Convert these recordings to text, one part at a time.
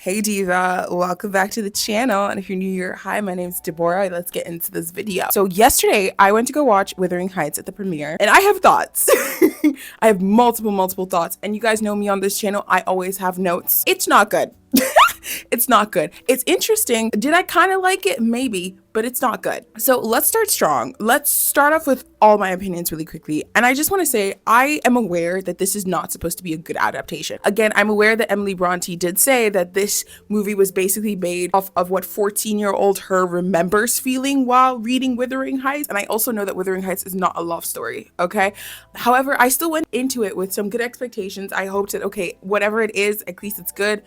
Hey Diva, welcome back to the channel. And if you're new here, hi, my name's Deborah. Let's get into this video. So yesterday I went to go watch Wuthering Heights at the premiere and I have thoughts. I have multiple thoughts, and you guys know me on this channel. I always have notes. It's not good. It's not good. It's interesting. Did I kind of like it? Maybe, but it's not good. So let's start strong. Let's start off with all my opinions really quickly. And I just want to say, I am aware that this is not supposed to be a good adaptation. Again, I'm aware that Emily Bronte did say that this movie was basically made off of what 14-year-old her remembers feeling while reading Wuthering Heights. And I also know that Wuthering Heights is not a love story, okay? However, I still went into it with some good expectations. I hoped that, okay, whatever it is, at least it's good.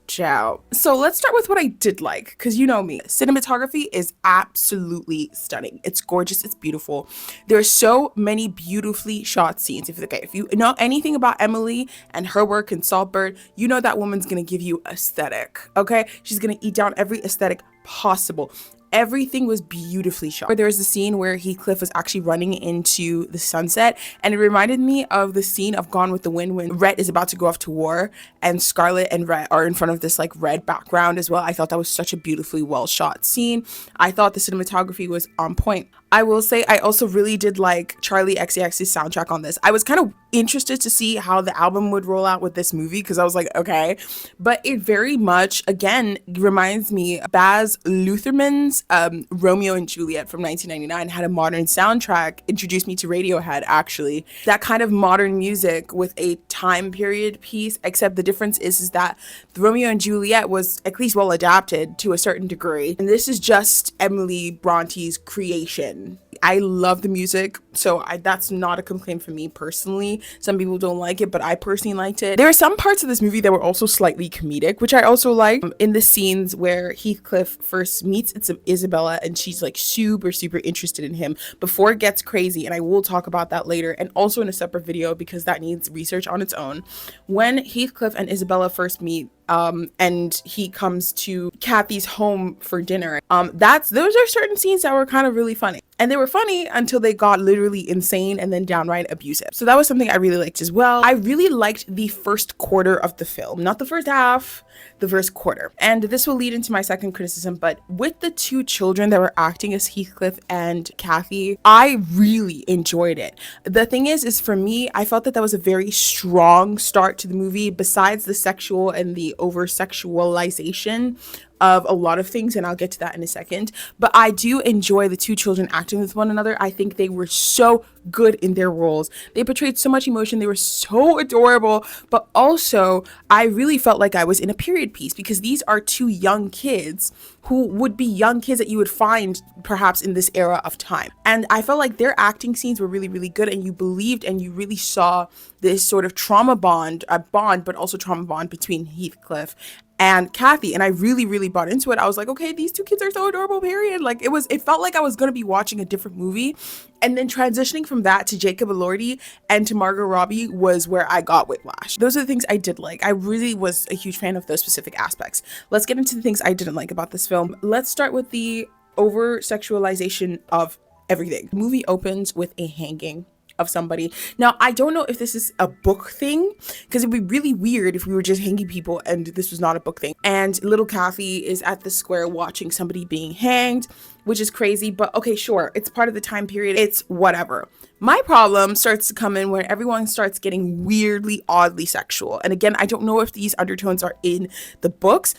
Ciao. So let's start with what I did like, because you know me. Cinematography is absolutely stunning. It's gorgeous. It's beautiful. There are so many beautifully shot scenes. If you know anything about Emily and her work in Saltburn, you know that woman's gonna give you aesthetic. Okay, she's gonna eat down every aesthetic possible. Everything was beautifully shot. There was a scene where Heathcliff was actually running into the sunset, and it reminded me of the scene of Gone with the Wind when Rhett is about to go off to war and Scarlett and Rhett are in front of this like red background as well. I thought that was such a beautifully well shot scene. I thought the cinematography was on point. I will say I also really did like Charlie XCX's soundtrack on this. I was kind of interested to see how the album would roll out with this movie because I was like, okay. But it very much, again, reminds me, Baz Luhrmann's Romeo and Juliet from 1999 had a modern soundtrack, introduced me to Radiohead, actually. That kind of modern music with a time period piece, except the difference is that the Romeo and Juliet was at least well adapted to a certain degree. And this is just Emily Bronte's creation. I love the music, so that's not a complaint for me personally. Some people don't like it, but I personally liked it. There are some parts of this movie that were also slightly comedic, which I also like. In the scenes where Heathcliff first meets Isabella and she's like super interested in him before it gets crazy, and I will talk about that later and also in a separate video because that needs research on its own. When Heathcliff and Isabella first meet, and he comes to Kathy's home for dinner. Those are certain scenes that were kind of really funny. And they were funny until they got literally insane and then downright abusive. So that was something I really liked as well. I really liked the first quarter of the film, not the first half, the first quarter. And this will lead into my second criticism, but with the two children that were acting as Heathcliff and Kathy, I really enjoyed it. The thing is for me, I felt that that was a very strong start to the movie, besides the sexual and the over-sexualization of a lot of things, and I'll get to that in a second. But I do enjoy the two children acting with one another. I think they were so good in their roles. They portrayed so much emotion. They were so adorable, but also I really felt like I was in a period piece because these are two young kids who would be young kids that you would find perhaps in this era of time. And I felt like their acting scenes were really good, and you believed and you really saw this sort of trauma bond, but also trauma bond between Heathcliff and Kathy, and I really bought into it. I was like, okay, these two kids are so adorable, period. Like it felt like I was gonna be watching a different movie. And then transitioning from that to Jacob Elordi and to Margot Robbie was where I got whiplash. Those are the things I did like. I really was a huge fan of those specific aspects. Let's get into the things I didn't like about this film. Let's start with the over-sexualization of everything. The movie opens with a hanging of somebody. Now, I don't know if this is a book thing, because it'd be really weird if we were just hanging people and this was not a book thing. And little Kathy is at the square watching somebody being hanged, which is crazy, but okay, sure, it's part of the time period, it's whatever. My problem starts to come in when everyone starts getting weirdly, oddly sexual. And again, I don't know if these undertones are in the books.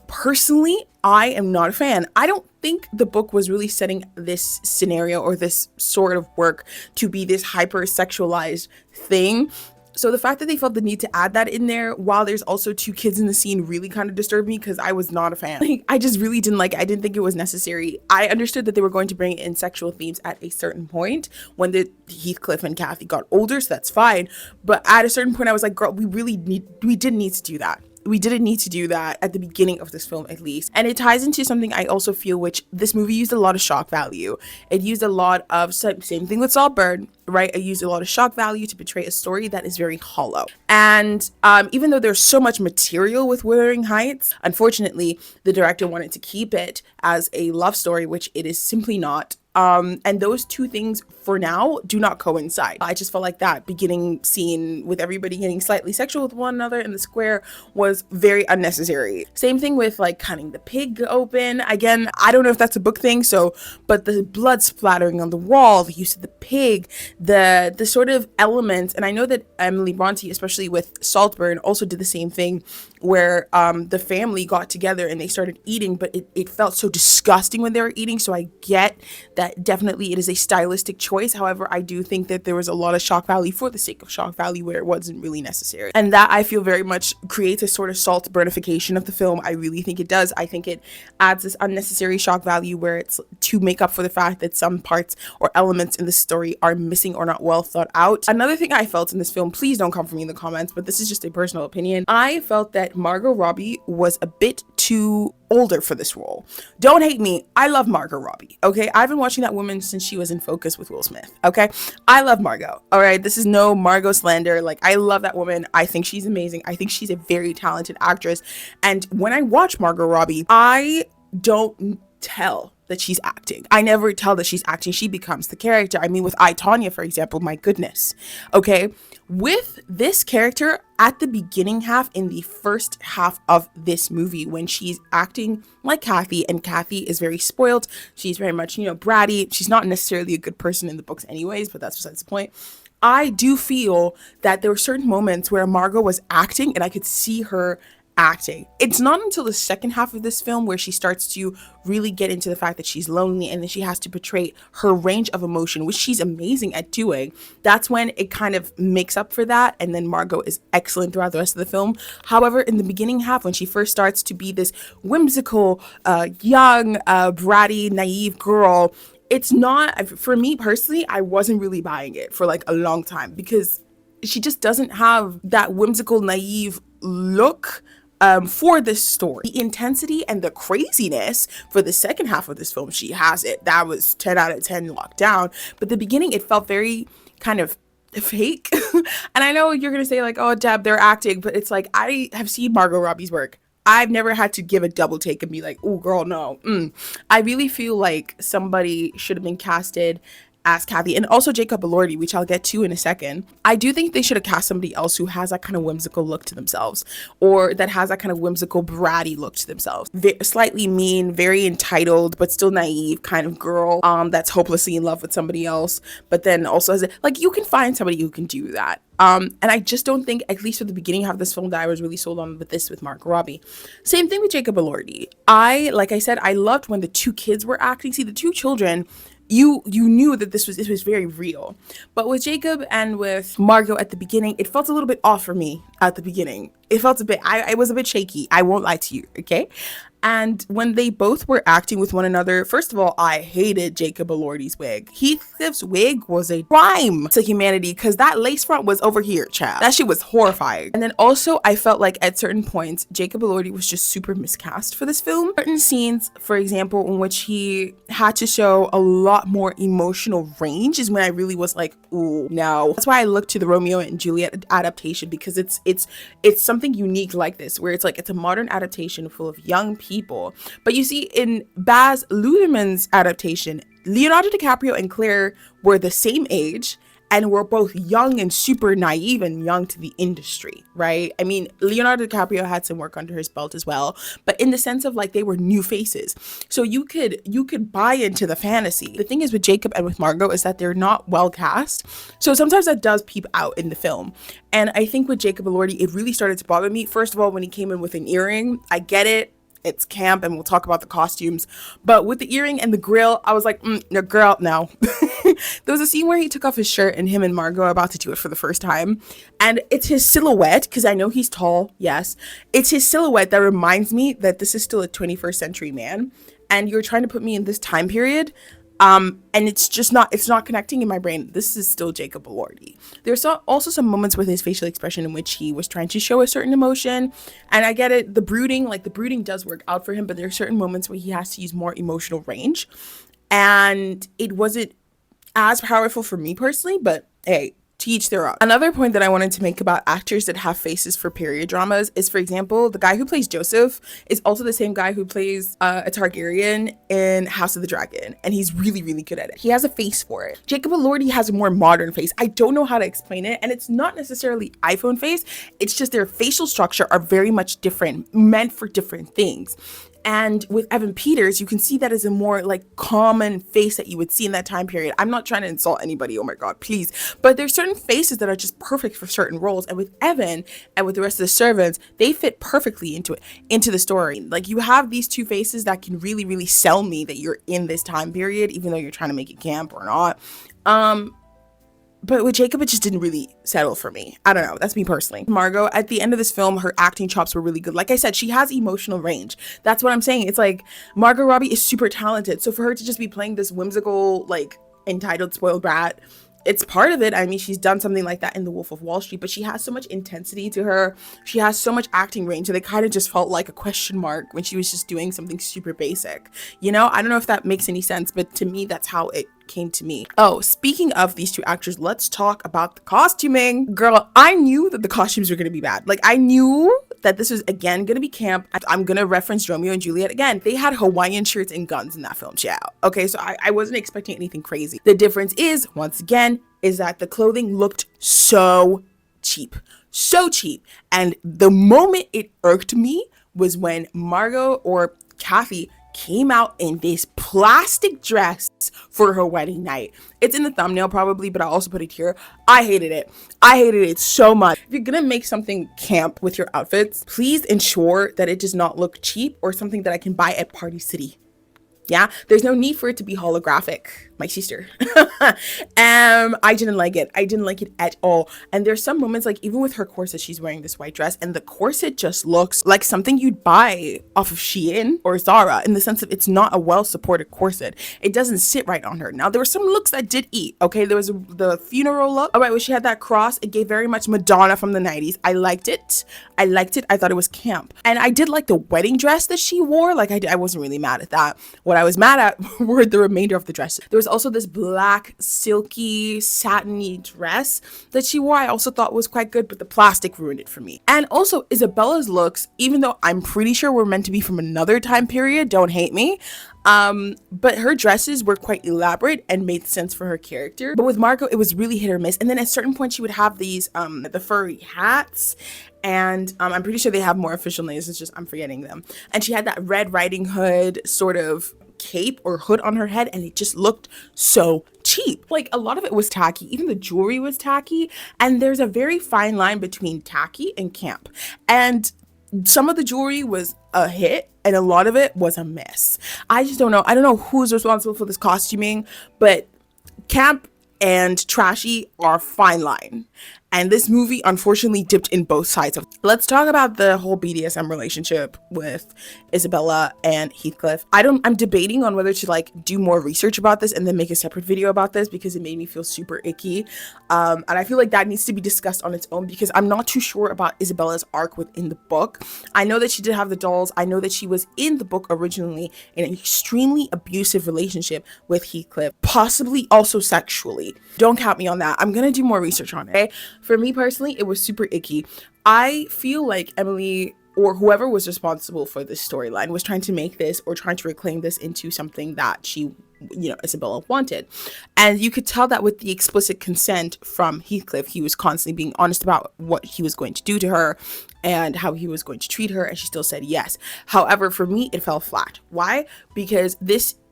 Personally, I am not a fan. I don't think the book was really setting this scenario or this sort of work to be this hyper-sexualized thing. So the fact that they felt the need to add that in there while there's also two kids in the scene really kind of disturbed me because I was not a fan. Like, I just really didn't like it. I didn't think it was necessary. I understood that they were going to bring in sexual themes at a certain point when the Heathcliff and Kathy got older, so that's fine. But at a certain point I was like, girl, we didn't need to do that. We didn't need to do that at the beginning of this film, at least. And it ties into something I also feel, which this movie used a lot of shock value. It used a lot of, same thing with Saltburn, right? I used a lot of shock value to portray a story that is very hollow. And even though there's so much material with Wuthering Heights, unfortunately, the director wanted to keep it as a love story, which it is simply not. And those two things for now do not coincide. I just felt like that beginning scene with everybody getting slightly sexual with one another in the square was very unnecessary. Same thing with like cutting the pig open. Again, I don't know if that's a book thing, so, but the blood splattering on the wall, the use of the pig, the sort of elements, and I know that Emily Bronte, especially with Saltburn, also did the same thing where the family got together and they started eating, but it felt so disgusting when they were eating. So I get that definitely it is a stylistic choice. However, I do think that there was a lot of shock value for the sake of shock value where it wasn't really necessary. And that I feel very much creates a sort of Saltburnification of the film. I really think it does. I think it adds this unnecessary shock value where it's to make up for the fact that some parts or elements in the story are missing or not well thought out. Another thing I felt in this film, please don't come for me in the comments, but this is just a personal opinion. I felt that Margot Robbie was a bit too older for this role. Don't hate me. I love Margot Robbie. Okay. I've been watching that woman since she was in Focus with Will Smith. Okay. I love Margot. All right. This is no Margot slander. Like, I love that woman. I think she's amazing. I think she's a very talented actress. And when I watch Margot Robbie, I don't tell that she's acting. I never tell that she's acting. She becomes the character. I mean, with I, Tonya, for example, my goodness. Okay. With this character at the beginning half, in the first half of this movie, when she's acting like Kathy, and Kathy is very spoiled. She's very much, bratty. She's not necessarily a good person in the books anyways, but that's besides the point. I do feel that there were certain moments where Margot was acting and I could see her acting. It's not until the second half of this film where she starts to really get into the fact that she's lonely and then she has to portray her range of emotion, which she's amazing at doing. That's when it kind of makes up for that, and then Margot is excellent throughout the rest of the film. However, in the beginning half, when she first starts to be this whimsical, young, bratty, naive girl, it's not, for me personally, I wasn't really buying it for like a long time because she just doesn't have that whimsical, naive look for this story. The intensity and the craziness for the second half of this film, she has it. That was 10 out of 10 locked down. But the beginning, it felt very kind of fake. And I know you're going to say like, oh, Deb, they're acting. But it's like, I have seen Margot Robbie's work. I've never had to give a double take and be like, oh, girl, no. I really feel like somebody should have been casted as Kathy, and also Jacob Elordi, which I'll get to in a second. I do think they should have cast somebody else who has that kind of whimsical look to themselves, or that has that kind of whimsical bratty look to themselves. Slightly mean, very entitled, but still naive kind of girl that's hopelessly in love with somebody else, but then also has like, you can find somebody who can do that. And I just don't think, at least for the beginning half of this film, that I was really sold on with Margot Robbie. Same thing with Jacob Elordi. Like I said, I loved when the two kids were acting. See, the two children, you knew that this was very real. But with Jacob and with Margot at the beginning, it felt a little bit off for me at the beginning. It felt a bit, I was a bit shaky. I won't lie to you, okay? And when they both were acting with one another, first of all, I hated Jacob Elordi's wig. Heathcliff's wig was a crime to humanity because that lace front was over here, child. That shit was horrifying. And then also, I felt like at certain points, Jacob Elordi was just super miscast for this film. Certain scenes, for example, in which he had to show a lot more emotional range is when I really was like, ooh, no. That's why I looked to the Romeo and Juliet adaptation, because it's something unique like this, where it's like, it's a modern adaptation full of young people. But you see, in Baz Luhrmann's adaptation, Leonardo DiCaprio and Claire were the same age and were both young and super naive and young to the industry, right? I mean, Leonardo DiCaprio had some work under his belt as well, but in the sense of like, they were new faces. So you could buy into the fantasy. The thing is with Jacob and with Margot is that they're not well cast. So sometimes that does peep out in the film. And I think with Jacob Elordi, it really started to bother me. First of all, when he came in with an earring, I get it. It's camp and we'll talk about the costumes. But with the earring and the grill, I was like, no, girl, no. There was a scene where he took off his shirt and him and Margot are about to do it for the first time. And it's his silhouette, because I know he's tall, yes. It's his silhouette that reminds me that this is still a 21st century man. And you're trying to put me in this time period. And it's not connecting in my brain. This is still Jacob Elordi. There's also some moments with his facial expression in which he was trying to show a certain emotion. And I get it. The brooding does work out for him, but there are certain moments where he has to use more emotional range. And it wasn't as powerful for me personally, but hey, to each their own. Another point that I wanted to make about actors that have faces for period dramas is, for example, the guy who plays Joseph is also the same guy who plays a Targaryen in House of the Dragon, and he's really, really good at it. He has a face for it. Jacob Elordi has a more modern face. I don't know how to explain it, and it's not necessarily iPhone face. It's just their facial structure are very much different, meant for different things. And with Evan Peters, you can see that as a more like common face that you would see in that time period. I'm not trying to insult anybody, oh my God, please. But there's certain faces that are just perfect for certain roles. And with Evan and with the rest of the servants, they fit perfectly into the story. Like, you have these two faces that can really, really sell me that you're in this time period, even though you're trying to make it camp or not. But with Jacob, it just didn't really settle for me. I don't know. That's me personally. Margot, at the end of this film, her acting chops were really good. Like I said, she has emotional range. That's what I'm saying. It's like Margot Robbie is super talented. So for her to just be playing this whimsical, like, entitled, spoiled brat, it's part of it. I mean, she's done something like that in The Wolf of Wall Street, but she has so much intensity to her. She has so much acting range that it kind of just felt like a question mark when she was just doing something super basic. You know, I don't know if that makes any sense, but to me, that's how it came to me. Oh, speaking of these two actors, let's talk about the costuming. Girl, I knew that the costumes were going to be bad. Like, I knew that this was again going to be camp. I'm going to reference Romeo and Juliet again. They had Hawaiian shirts and guns in that film, child. Okay, so I wasn't expecting anything crazy. The difference is, once again, is that the clothing looked so cheap. So cheap. And the moment it irked me was when Margot or Kathy came out in this plastic dress for her wedding night. It's in the thumbnail probably, but I'll also put it here. I hated it. I hated it so much. If you're gonna make something camp with your outfits, please ensure that it does not look cheap or something that I can buy at Party City. Yeah, there's no need for it to be holographic, my sister. I didn't like it. I didn't like it at all. And there's some moments, like even with her corset, she's wearing this white dress and the corset just looks like something you'd buy off of Shein or Zara, in the sense of it's not a well-supported corset. It doesn't sit right on her. Now, there were some looks that did eat, okay? There was the funeral look. All right, where she had that cross. It gave very much Madonna from the 90s. I liked it. I liked it. I thought it was camp. And I did like the wedding dress that she wore. Like, I wasn't really mad at that. What I was mad at were the remainder of the dresses. There was also this black, silky, satiny dress that she wore. I also thought was quite good, but the plastic ruined it for me. And also, Isabella's looks, even though I'm pretty sure were meant to be from another time period, don't hate me, but her dresses were quite elaborate and made sense for her character. But with Margot, it was really hit or miss. And then at a certain point, she would have these the furry hats, and I'm pretty sure they have more official names. It's just I'm forgetting them. And she had that Red Riding Hood sort of cape or hood on her head, and it just looked so cheap. Like, a lot of it was tacky. Even the jewelry was tacky, and there's a very fine line between tacky and camp. And some of the jewelry was a hit and a lot of it was a miss. I just don't know. I don't know who's responsible for this costuming, but camp and trashy are a fine line. And this movie unfortunately dipped in both sides of. Let's talk about the whole BDSM relationship with Isabella and Heathcliff. I'm debating on whether to like do more research about this and then make a separate video about this, because it made me feel super icky. And I feel like that needs to be discussed on its own, because I'm not too sure about Isabella's arc within the book. I know that she did have the dolls. I know that she was in the book originally in an extremely abusive relationship with Heathcliff, possibly also sexually. Don't count me on that. I'm gonna do more research on it. Okay? For me personally, it was super icky. I feel like Emily or whoever was responsible for this storyline was trying to make this or trying to reclaim this into something that she, Isabella wanted. And you could tell that with the explicit consent from Heathcliff. He was constantly being honest about what he was going to do to her and how he was going to treat her, and she still said yes. However, for me, it fell flat. Why? Because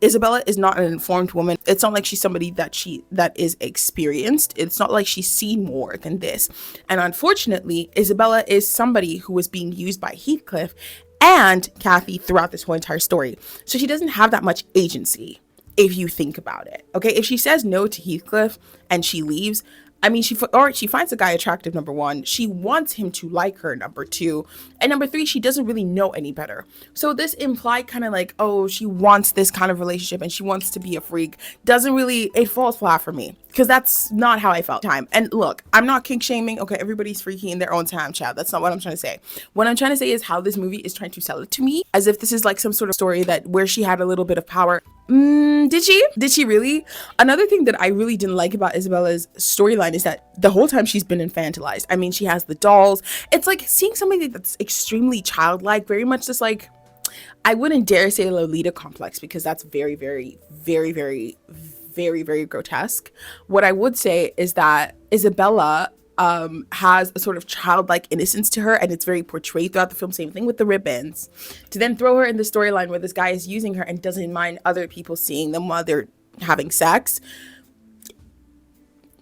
Isabella is not an informed woman. It's not like she's somebody that is experienced. It's not like she's seen more than this. And unfortunately, Isabella is somebody who was being used by Heathcliff and Kathy throughout this whole entire story. So she doesn't have that much agency, if you think about it. Okay, if she says no to Heathcliff and she leaves, I mean, she finds the guy attractive, number one. She wants him to like her, number two. And number three, she doesn't really know any better. So this implied kind of like, oh, she wants this kind of relationship and she wants to be a freak. It falls flat for me, because that's not how I felt time. And look, I'm not kink shaming. Okay, everybody's freaky in their own time, child. That's not what I'm trying to say. What I'm trying to say is how this movie is trying to sell it to me as if this is like some sort of story that where she had a little bit of power. Did she? Did she really? Another thing that I really didn't like about Isabella's storyline is that the whole time she's been infantilized. I mean, she has the dolls. It's like seeing somebody that's extremely childlike, very much just like, I wouldn't dare say Lolita complex because that's very, very, very, very, very, very grotesque. What I would say is that Isabella has a sort of childlike innocence to her, and it's very portrayed throughout the film. Same thing with the ribbons. To then throw her in the storyline where this guy is using her and doesn't mind other people seeing them while they're having sex.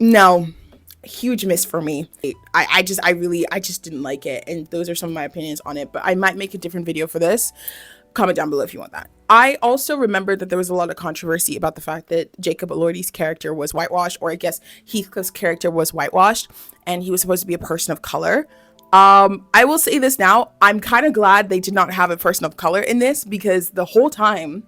No, huge miss for me. I just didn't like it, and those are some of my opinions on it. But I might make a different video for this. Comment down below if you want that. I also remember that there was a lot of controversy about the fact that Jacob Elordi's character was whitewashed, or I guess Heathcliff's character was whitewashed, and he was supposed to be a person of color. I will say this now, I'm kind of glad they did not have a person of color in this, because the whole time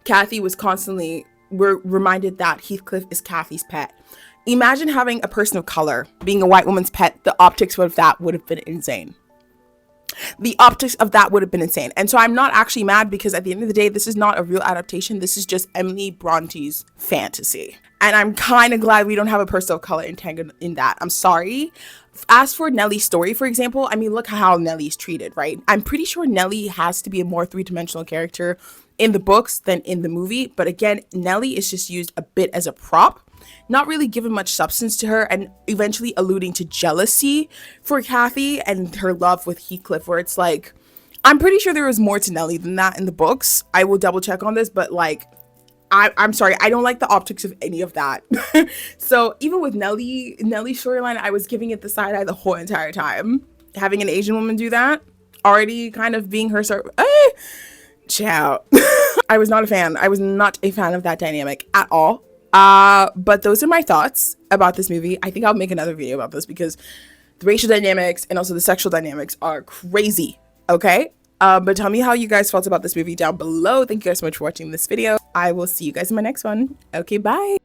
Kathy was constantly reminded that Heathcliff is Kathy's pet. Imagine having a person of color being a white woman's pet. The optics of that would have been insane. The optics of that would have been insane. And so I'm not actually mad, because at the end of the day, this is not a real adaptation. This is just Emily Bronte's fantasy. And I'm kind of glad we don't have a person of color entangled in that. I'm sorry. As for Nellie's story, for example, I mean, look how Nellie's treated, right? I'm pretty sure Nellie has to be a more three-dimensional character in the books than in the movie. But again, Nellie is just used a bit as a prop, not really given much substance to her, and eventually alluding to jealousy for Kathy and her love with Heathcliff, where it's like, I'm pretty sure there was more to Nellie than that in the books. I will double check on this, but like, I'm sorry, I don't like the optics of any of that. So even with Nellie's storyline, I was giving it the side eye the whole entire time. Having an Asian woman do that, already kind of being her ciao. I was not a fan. I was not a fan of that dynamic at all. But those are my thoughts about this movie. I think I'll make another video about this, because the racial dynamics and also the sexual dynamics are crazy. Okay. But tell me how you guys felt about this movie down below. Thank you guys so much for watching this video. I will see you guys in my next one. Okay, bye.